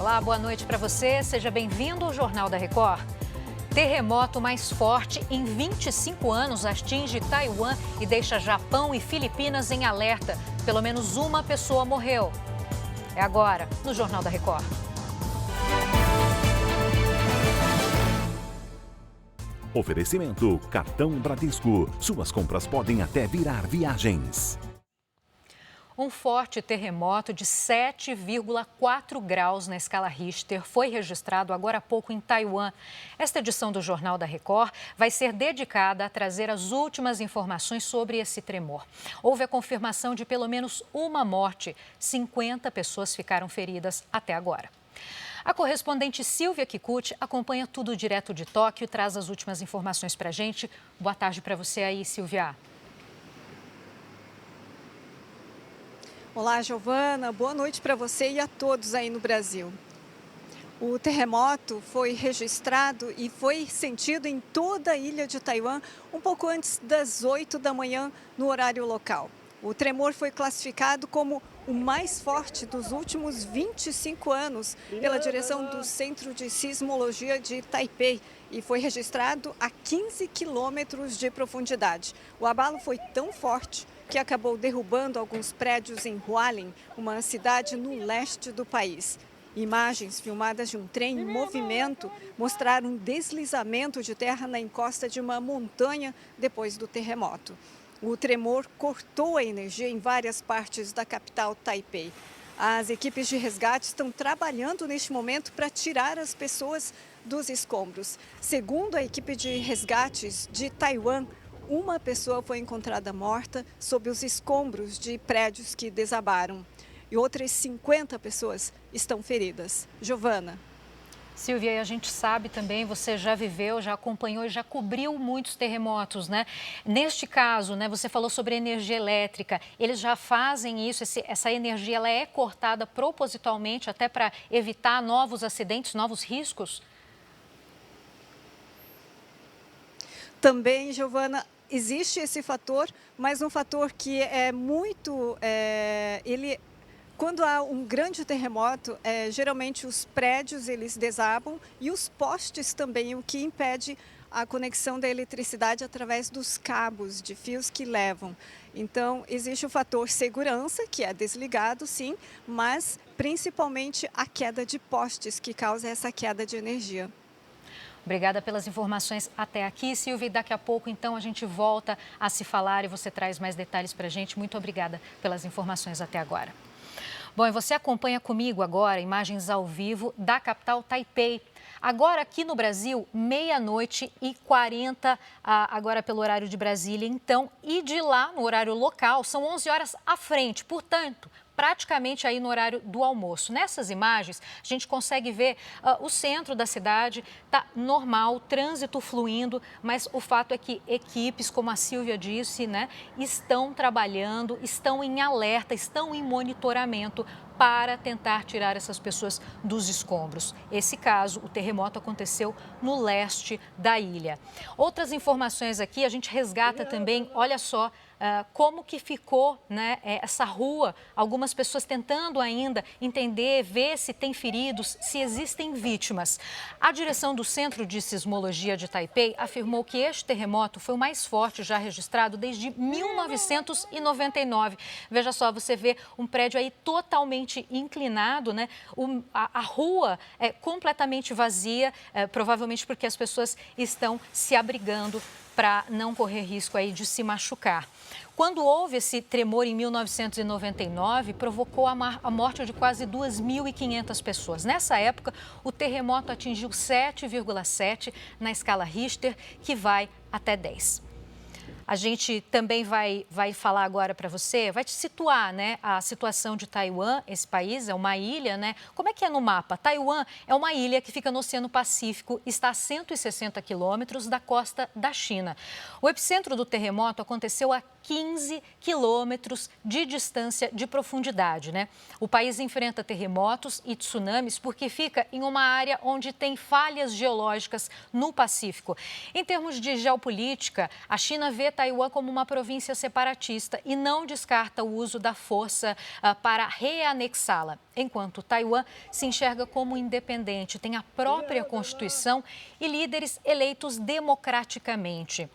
Olá, boa noite para você. Seja bem-vindo ao Jornal da Record. Terremoto mais forte em 25 anos atinge Taiwan e deixa Japão e Filipinas em alerta. Pelo menos uma pessoa morreu. É agora, no Jornal da Record. Oferecimento Cartão Bradesco. Suas compras podem até virar viagens. Um forte terremoto de 7,4 graus na escala Richter foi registrado agora há pouco em Taiwan. Esta edição do Jornal da Record vai ser dedicada a trazer as últimas informações sobre esse tremor. Houve a confirmação de pelo menos uma morte. 50 pessoas ficaram feridas até agora. A correspondente Silvia Kikuchi acompanha tudo direto de Tóquio e traz as últimas informações para a gente. Boa tarde para você aí, Silvia. Olá, Giovana. Boa noite para você e a todos aí no Brasil. O terremoto foi registrado e foi sentido em toda a ilha de Taiwan um pouco antes das 8 da manhã no horário local. O tremor foi classificado como o mais forte dos últimos 25 anos pela direção do Centro de Sismologia de Taipei e foi registrado a 15 quilômetros de profundidade. O abalo foi tão forte que acabou derrubando alguns prédios em Hualien, uma cidade no leste do país. Imagens filmadas de um trem em movimento mostraram um deslizamento de terra na encosta de uma montanha depois do terremoto. O tremor cortou a energia em várias partes da capital Taipei. As equipes de resgate estão trabalhando neste momento para tirar as pessoas dos escombros. Segundo a equipe de resgates de Taiwan, uma pessoa foi encontrada morta sob os escombros de prédios que desabaram e outras 50 pessoas estão feridas. Giovana. Silvia, e a gente sabe também, você já viveu, já acompanhou e já cobriu muitos terremotos, né? Neste caso, né, você falou sobre energia elétrica. Eles já fazem isso, essa energia ela é cortada propositalmente até para evitar novos acidentes, novos riscos? Também, Giovana, existe esse fator, mas um fator que é muito... Quando há um grande terremoto, geralmente os prédios eles desabam e os postes também, o que impede a conexão da eletricidade através dos cabos de fios que levam. Então, existe o fator segurança, que é desligado, sim, mas principalmente a queda de postes que causa essa queda de energia. Obrigada pelas informações até aqui, Silvia. E daqui a pouco, então, a gente volta a se falar e você traz mais detalhes para a gente. Muito obrigada pelas informações até agora. Bom, e você acompanha comigo agora imagens ao vivo da capital Taipei. Agora aqui no Brasil, 00:40, agora pelo horário de Brasília, então, e de lá, no horário local, são 11 horas à frente, portanto, praticamente aí no horário do almoço. Nessas imagens, a gente consegue ver o centro da cidade, está normal, trânsito fluindo, mas o fato é que equipes, como a Silvia disse, né, estão trabalhando, estão em alerta, estão em monitoramento para tentar tirar essas pessoas dos escombros. Esse caso, o terremoto aconteceu no leste da ilha. Outras informações aqui, a gente resgata também, olha só, como que ficou, né, essa rua, algumas pessoas tentando ainda entender, ver se tem feridos, se existem vítimas. A direção do Centro de Sismologia de Taipei afirmou que este terremoto foi o mais forte já registrado desde 1999. Veja só, você vê um prédio aí totalmente inclinado, né? A rua é completamente vazia, provavelmente porque as pessoas estão se abrigando para não correr risco aí de se machucar. Quando houve esse tremor em 1999, provocou a morte de quase 2.500 pessoas. Nessa época, o terremoto atingiu 7,7 na escala Richter, que vai até 10. A gente também vai falar agora para você, vai te situar, né, a situação de Taiwan. Esse país é uma ilha, né? Como é que é no mapa? Taiwan é uma ilha que fica no Oceano Pacífico, está a 160 quilômetros da costa da China. O epicentro do terremoto aconteceu a 15 quilômetros de distância de profundidade, né? O país enfrenta terremotos e tsunamis porque fica em uma área onde tem falhas geológicas no Pacífico. Em termos de geopolítica, a China vê Taiwan como uma província separatista e não descarta o uso da força para reanexá-la, enquanto Taiwan se enxerga como independente, tem a própria Constituição e líderes eleitos democraticamente.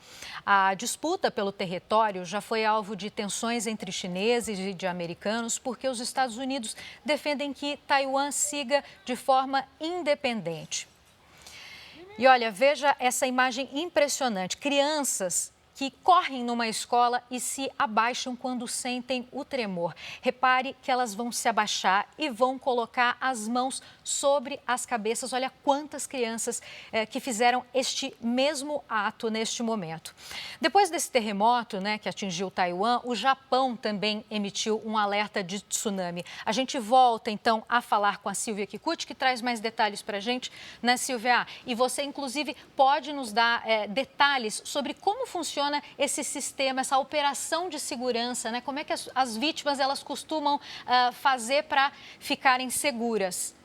A disputa pelo território já foi alvo de tensões entre chineses e de americanos porque os Estados Unidos defendem que Taiwan siga de forma independente. E olha, veja essa imagem impressionante. Crianças que correm numa escola e se abaixam quando sentem o tremor. Repare que elas vão se abaixar e vão colocar as mãos sobre as cabeças. Olha quantas crianças que fizeram este mesmo ato neste momento. Depois desse terremoto, né, que atingiu Taiwan, o Japão também emitiu um alerta de tsunami. A gente volta então a falar com a Silvia Kikuchi, que traz mais detalhes para a gente, né, Silvia? E você, inclusive, pode nos dar detalhes sobre como funciona esse sistema, essa operação de segurança, né? Como é que as vítimas elas costumam fazer para ficarem seguras?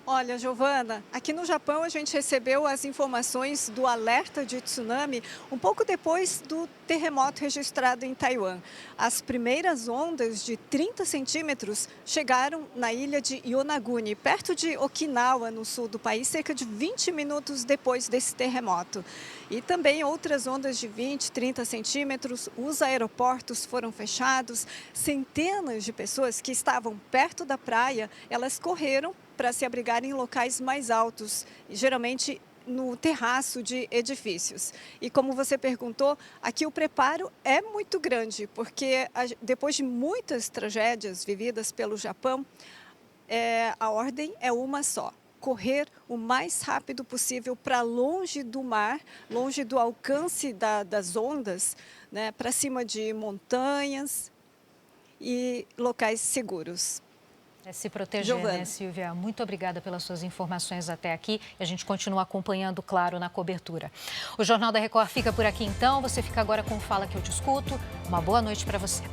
Olha, Giovana, aqui no Japão a gente recebeu as informações do alerta de tsunami um pouco depois do terremoto registrado em Taiwan. As primeiras ondas de 30 centímetros chegaram na ilha de Yonaguni, perto de Okinawa, no sul do país, cerca de 20 minutos depois desse terremoto. E também outras ondas de 20, 30 centímetros, os aeroportos foram fechados, centenas de pessoas que estavam perto da praia, elas correram para se abrigar em locais mais altos, geralmente no terraço de edifícios. E como você perguntou, aqui o preparo é muito grande, porque depois de muitas tragédias vividas pelo Japão, a ordem é uma só: correr o mais rápido possível para longe do mar, longe do alcance das ondas, né, para cima de montanhas e locais seguros. Se proteger, Giovana, né, Silvia? Muito obrigada pelas suas informações até aqui. A gente continua acompanhando, claro, na cobertura. O Jornal da Record fica por aqui, então. Você fica agora com o Fala Que Eu Te Escuto. Uma boa noite para você.